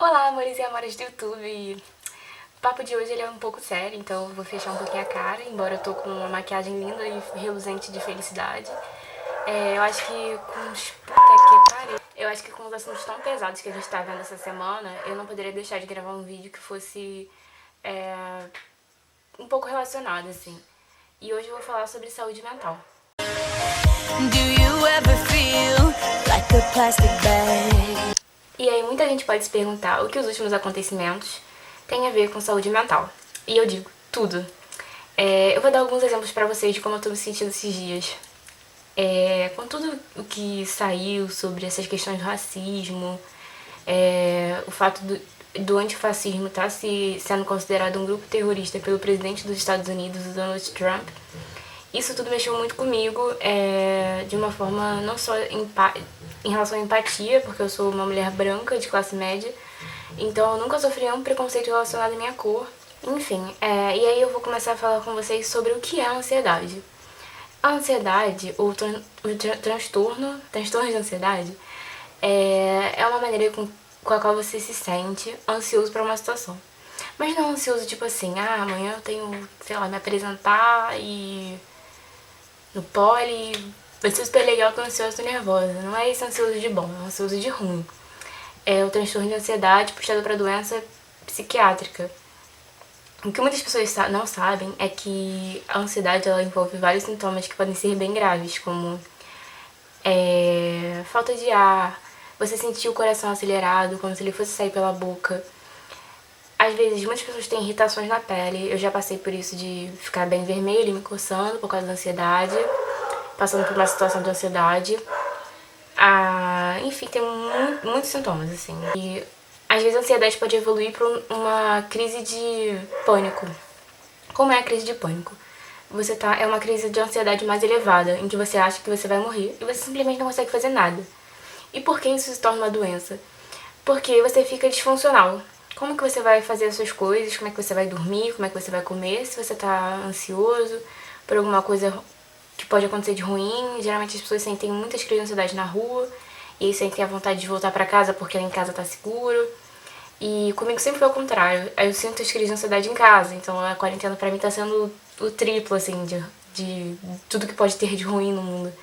Olá, amores e amoras do YouTube! O papo de hoje ele é um pouco sério, então eu vou fechar um pouquinho a cara, embora eu tô com uma maquiagem linda e reluzente de felicidade. Eu acho que com os... Puta que pariu! Eu acho que com os assuntos tão pesados que a gente tá vendo essa semana, eu não poderia deixar de gravar um vídeo que fosse um pouco relacionado, assim. E hoje eu vou falar sobre saúde mental. Do you ever feel like a plastic bag? E aí muita gente pode se perguntar o que os últimos acontecimentos têm a ver com saúde mental. E eu digo, tudo. Eu vou dar alguns exemplos pra vocês de como eu tô me sentindo esses dias. Com tudo o que saiu sobre essas questões do racismo, o fato do antifascismo estar sendo considerado um grupo terrorista pelo presidente dos Estados Unidos, o Donald Trump, isso tudo mexeu muito comigo, de uma forma não só em relação à empatia, porque eu sou uma mulher branca de classe média, então eu nunca sofri um preconceito relacionado à minha cor. Enfim, e aí eu vou começar a falar com vocês sobre o que é a ansiedade. A ansiedade, ou transtorno de ansiedade, é uma maneira com a qual você se sente ansioso para uma situação. Mas não ansioso tipo assim, amanhã eu tenho, sei lá, me apresentar e no pole, vai ser super legal, tô ansiosa, tô nervosa. Não é esse ansioso de bom, é um ansioso de ruim. É o transtorno de ansiedade puxado para doença psiquiátrica. O que muitas pessoas não sabem é que a ansiedade ela envolve vários sintomas que podem ser bem graves, como falta de ar, você sentir o coração acelerado, como se ele fosse sair pela boca. Às vezes, muitas pessoas têm irritações na pele. Eu já passei por isso de ficar bem vermelho e me coçando por causa da ansiedade, passando por uma situação de ansiedade. Enfim, tem muitos sintomas, assim. E às vezes a ansiedade pode evoluir para uma crise de pânico. Como é a crise de pânico? É uma crise de ansiedade mais elevada, em que você acha que você vai morrer e você simplesmente não consegue fazer nada. E por que isso se torna uma doença? Porque você fica disfuncional. Como que você vai fazer as suas coisas? Como é que você vai dormir? Como é que você vai comer? Se você tá ansioso por alguma coisa que pode acontecer de ruim. Geralmente as pessoas sentem muitas crises de ansiedade na rua e aí sentem a vontade de voltar pra casa porque lá em casa tá seguro. E comigo sempre foi ao contrário. Eu sinto as crises de ansiedade em casa, então a quarentena pra mim tá sendo o triplo, assim, de tudo que pode ter de ruim no mundo.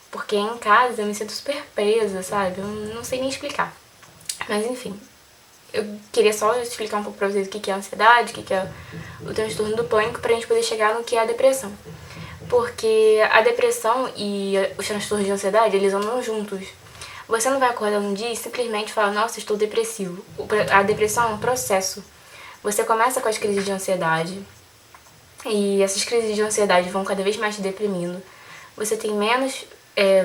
Porque em casa eu me sinto super presa, sabe? Eu não sei nem explicar. Mas enfim, eu queria só explicar um pouco pra vocês o que é a ansiedade, o que é o transtorno do pânico, pra gente poder chegar no que é a depressão. Porque a depressão e os transtornos de ansiedade, eles andam juntos. Você não vai acordar um dia e simplesmente falar, nossa, estou depressivo. A depressão é um processo. Você começa com as crises de ansiedade, e essas crises de ansiedade vão cada vez mais te deprimindo. Você tem menos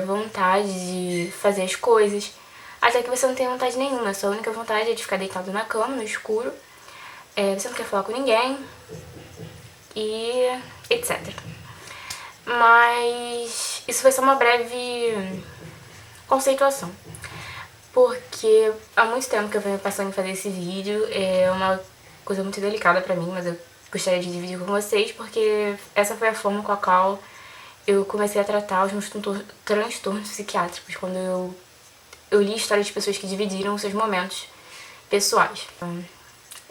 vontade de fazer as coisas, até que você não tem vontade nenhuma. A sua única vontade é de ficar deitado na cama, no escuro. Você não quer falar com ninguém, e etc. Mas isso foi só uma breve conceituação. Porque há muito tempo que eu venho pensando em fazer esse vídeo, é uma coisa muito delicada pra mim, mas eu gostaria de dividir com vocês, porque essa foi a forma com a qual eu comecei a tratar os meus transtornos psiquiátricos, quando eu li histórias de pessoas que dividiram os seus momentos pessoais.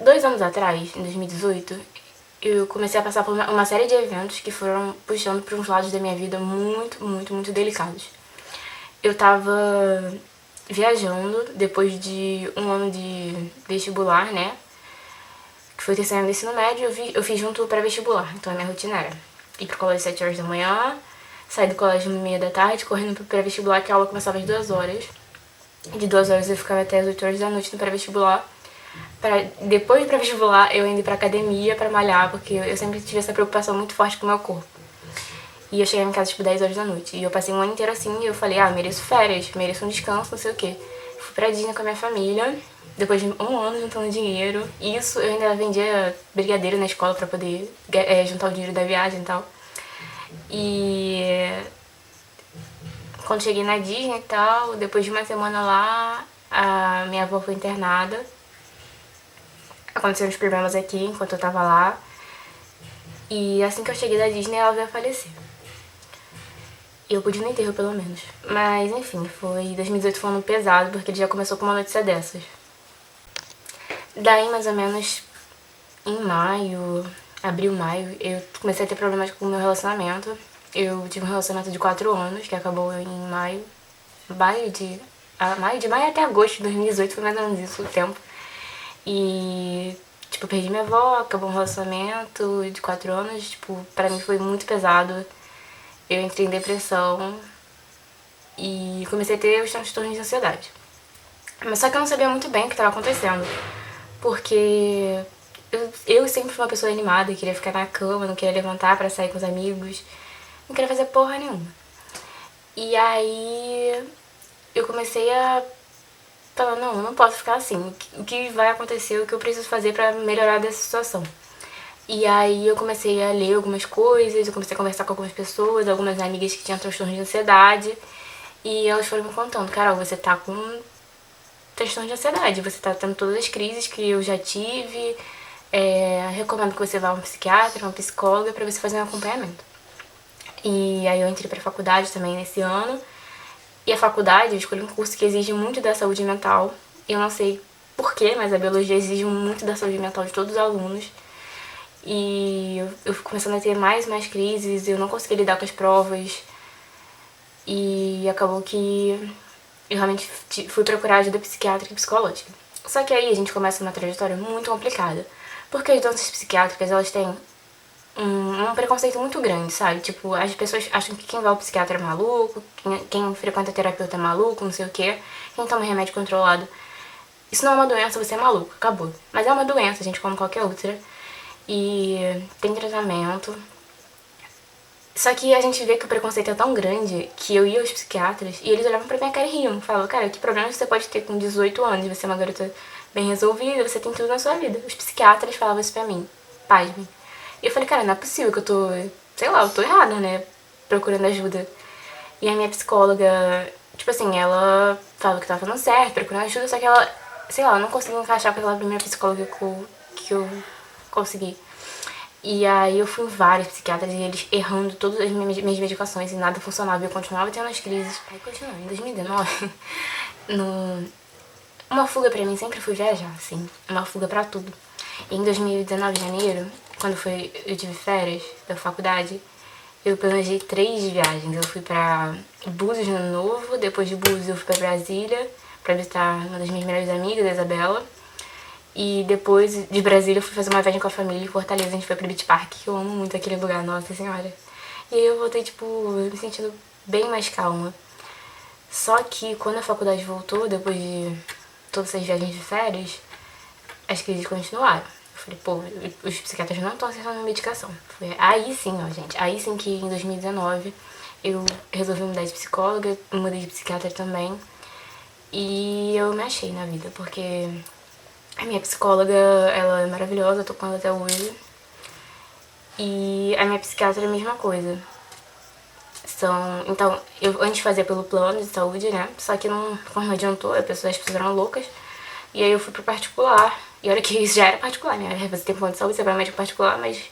2 anos atrás, em 2018, eu comecei a passar por uma série de eventos que foram puxando para uns lados da minha vida muito, muito, muito delicados. Eu tava viajando depois de um ano de vestibular, né? Que foi o terceiro ano do ensino médio, eu fiz junto pré-vestibular. Então a minha rotina era ir pro colégio às 7 horas da manhã, sair do colégio às 1h30 da tarde, correndo pro pré-vestibular, que a aula começava às 2 horas. De 2 horas eu ficava até às 8 horas da noite no pré-vestibular. Depois do pré-vestibular, eu ainda ir pra academia pra malhar, porque eu sempre tive essa preocupação muito forte com o meu corpo. E eu cheguei em casa tipo 10 horas da noite. E eu passei um ano inteiro assim e eu falei, mereço férias, mereço um descanso, não sei o quê. Fui pra Disney com a minha família, depois de um ano juntando dinheiro. E isso eu ainda vendia brigadeiro na escola pra poder juntar o dinheiro da viagem e tal. E quando cheguei na Disney e tal, depois de uma semana lá, a minha avó foi internada. Aconteceram uns problemas aqui enquanto eu tava lá. E assim que eu cheguei da Disney, ela veio a falecer. Eu pude ir no enterro, pelo menos. Mas, enfim, 2018 foi um ano pesado, porque ele já começou com uma notícia dessas. Daí, mais ou menos em maio, abril, maio, eu comecei a ter problemas com o meu relacionamento. Eu tive um relacionamento de 4 anos, que acabou em maio. De maio até agosto de 2018, foi mais ou menos isso o tempo. E, tipo, eu perdi minha avó, acabou um relacionamento de 4 anos. Tipo, pra mim foi muito pesado. Eu entrei em depressão e comecei a ter os transtornos de ansiedade. Mas só que eu não sabia muito bem o que estava acontecendo. Porque eu sempre fui uma pessoa animada, queria ficar na cama, não queria levantar pra sair com os amigos. Não queria fazer porra nenhuma. E aí eu comecei a falar, não, eu não posso ficar assim. O que vai acontecer, o que eu preciso fazer pra melhorar dessa situação. E aí eu comecei a ler algumas coisas, eu comecei a conversar com algumas pessoas, algumas amigas que tinham transtorno de ansiedade. E elas foram me contando, Carol, você tá com transtorno de ansiedade, você tá tendo todas as crises que eu já tive. Recomendo que você vá a um psiquiatra, uma psicóloga, pra você fazer um acompanhamento. E aí eu entrei pra faculdade também nesse ano. E a faculdade, eu escolhi um curso que exige muito da saúde mental. Eu não sei porquê, mas a biologia exige muito da saúde mental de todos os alunos. E eu fui começando a ter mais e mais crises, eu não conseguia lidar com as provas. E acabou que eu realmente fui procurar ajuda psiquiátrica e psicológica. Só que aí a gente começa uma trajetória muito complicada. Porque as doenças psiquiátricas, elas têm um preconceito muito grande, sabe? Tipo, as pessoas acham que quem vai ao psiquiatra é maluco, quem frequenta terapeuta é maluco, não sei o quê, quem toma remédio controlado. Isso não é uma doença, você é maluco, acabou. Mas é uma doença, gente, como qualquer outra. E tem tratamento. Só que a gente vê que o preconceito é tão grande que eu ia aos psiquiatras e eles olhavam pra minha cara e riam. Falavam, cara, que problema você pode ter com 18 anos? Você é uma garota bem resolvida, você tem tudo na sua vida. Os psiquiatras falavam isso pra mim. Pasmem. E eu falei, cara, não é possível que eu tô, sei lá, eu tô errada, né? Procurando ajuda. E a minha psicóloga, tipo assim, ela falava que tava fazendo certo, procurando ajuda, só que ela, sei lá, eu não conseguia encaixar com aquela primeira psicóloga que eu consegui. E aí eu fui em vários psiquiatras e eles errando todas as minhas medicações e nada funcionava. Eu continuava tendo as crises. Aí continuando, em 2019, uma fuga pra mim sempre foi viajar, assim. Uma fuga pra tudo. E em 2019, em janeiro, quando eu tive férias da faculdade, eu planejei 3 viagens. Eu fui pra Búzios no Ano Novo, depois de Búzios eu fui pra Brasília, pra visitar uma das minhas melhores amigas, a Isabela. E depois de Brasília eu fui fazer uma viagem com a família em Fortaleza, a gente foi pro Beach Park, que eu amo muito aquele lugar, nossa senhora. E aí eu voltei, tipo, me sentindo bem mais calma. Só que quando a faculdade voltou, depois de todas essas viagens de férias, as crises continuaram. Eu falei, pô, os psiquiatras não estão acertando a medicação. Foi aí sim, ó, gente, aí sim que em 2019 eu resolvi mudar de psicóloga, mudei de psiquiatra também. E eu me achei na vida, porque a minha psicóloga, ela é maravilhosa, eu tô com ela até hoje. E a minha psiquiatra é a mesma coisa. Então, eu antes fazia pelo plano de saúde, né? Só que não adiantou, as pessoas eram loucas. E aí eu fui pro particular. E olha que isso já era particular, né? Você tem plano de saúde, você vai ao médico particular, mas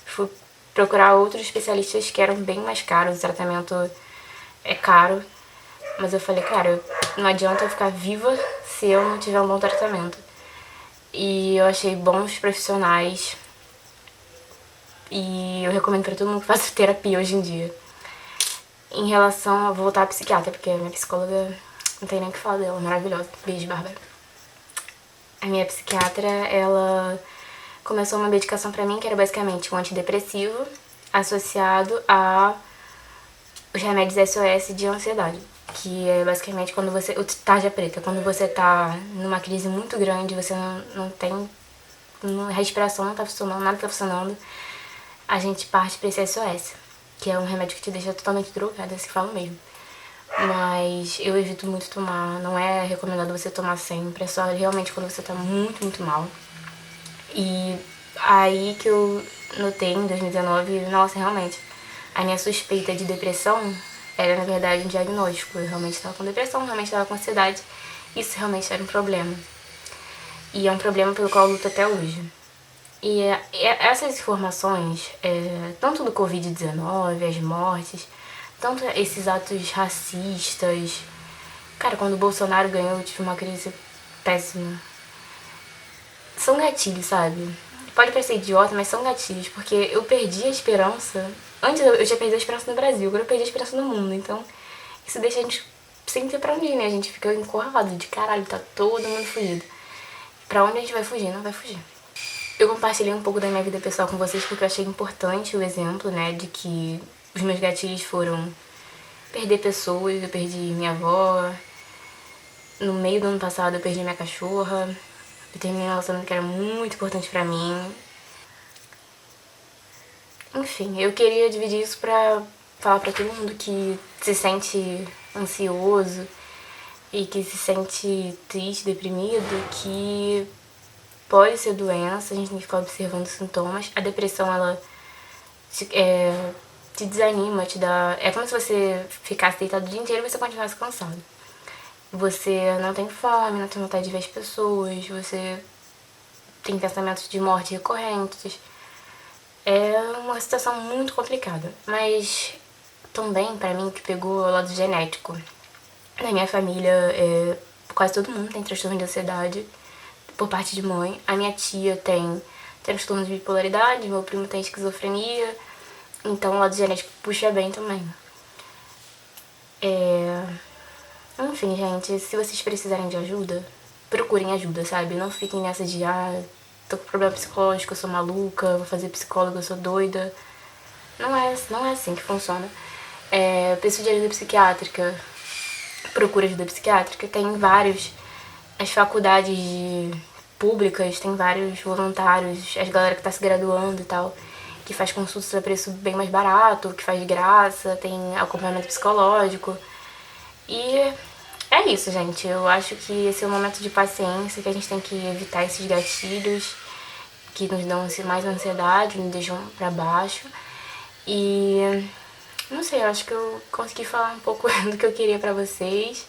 fui procurar outros especialistas que eram bem mais caros. O tratamento é caro. Mas eu falei, cara, não adianta eu ficar viva se eu não tiver um bom tratamento. E eu achei bons profissionais. E eu recomendo pra todo mundo que faça terapia hoje em dia. Em relação a voltar à psiquiatra, porque a minha psicóloga, não tem nem o que falar dela, maravilhosa. Beijo, Bárbara. A minha psiquiatra, ela começou uma medicação pra mim que era basicamente um antidepressivo associado a os remédios SOS de ansiedade. Que é basicamente quando você... O tarja preta, quando você tá numa crise muito grande, você não tem... A respiração não tá funcionando, nada tá funcionando, a gente parte pra esse SOS, que é um remédio que te deixa totalmente drogada, se fala mesmo. Mas eu evito muito tomar, não é recomendado você tomar sempre, é só realmente quando você tá muito, muito mal. E aí que eu notei em 2019, nossa, realmente, a minha suspeita de depressão era, na verdade, um diagnóstico. Eu realmente estava com depressão, realmente estava com ansiedade. Isso realmente era um problema. E é um problema pelo qual eu luto até hoje. E essas informações, tanto do Covid-19, as mortes, tanto esses atos racistas... Cara, quando o Bolsonaro ganhou, eu tive uma crise péssima. são gatilhos, sabe? Pode parecer idiota, mas são gatilhos, porque eu perdi a esperança. Antes eu já perdi a esperança no Brasil, agora eu perdi a esperança no mundo. Então, isso deixa a gente sem ter pra onde ir, né? A gente fica encurralado de caralho, tá todo mundo fugido. Pra onde a gente vai fugir? Não vai fugir. Eu compartilhei um pouco da minha vida pessoal com vocês porque eu achei importante o exemplo, né, de que os meus gatilhos foram perder pessoas. Eu perdi minha avó. No meio do ano passado eu perdi minha cachorra. Eu terminei um relacionamento que era muito importante pra mim. Enfim, eu queria dividir isso pra falar pra todo mundo que se sente ansioso e que se sente triste, deprimido, que pode ser doença, a gente tem que ficar observando os sintomas. A depressão, ela te desanima, te dá... É como se você ficasse deitado o dia inteiro e você continuasse cansado. Você não tem fome, não tem vontade de ver as pessoas, você tem pensamentos de morte recorrentes. É uma situação muito complicada. Mas também, pra mim, que pegou o lado genético. Na minha família, quase todo mundo tem transtorno de ansiedade por parte de mãe. A minha tia tem transtorno de bipolaridade, meu primo tem esquizofrenia. Então o lado genético puxa bem também. Enfim, gente, se vocês precisarem de ajuda, procurem ajuda, sabe? Não fiquem nessa de, tô com problema psicológico, eu sou maluca, vou fazer psicóloga, eu sou doida. Não é assim que funciona. Preciso de ajuda psiquiátrica, procura ajuda psiquiátrica. Tem vários, as faculdades públicas, tem vários voluntários, as galera que tá se graduando e tal, que faz consultas a preço bem mais barato, que faz de graça, tem acompanhamento psicológico. E é isso, gente. Eu acho que esse é um momento de paciência, que a gente tem que evitar esses gatilhos que nos dão mais ansiedade, nos deixam pra baixo. E não sei, eu acho que eu consegui falar um pouco do que eu queria pra vocês.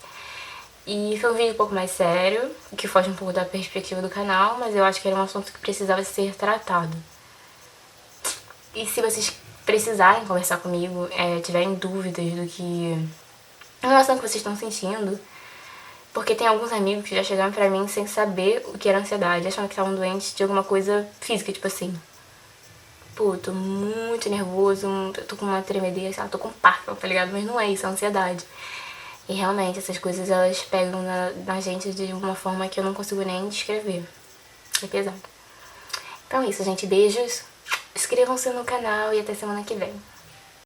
E foi um vídeo um pouco mais sério, que foge um pouco da perspectiva do canal, mas eu acho que era um assunto que precisava ser tratado. E se vocês precisarem conversar comigo, tiverem dúvidas do que... em relação ao que vocês estão sentindo, porque tem alguns amigos que já chegaram pra mim sem saber o que era ansiedade, achando que estavam doentes de alguma coisa física, tipo assim, pô, tô muito nervoso, eu tô com uma tremedeira, sei lá, tô com Parkinson, tá ligado? Mas não é isso, é ansiedade. E realmente essas coisas elas pegam na gente de uma forma que eu não consigo nem descrever. É pesado. Então é isso, gente. Beijos. Inscrevam-se no canal e até semana que vem.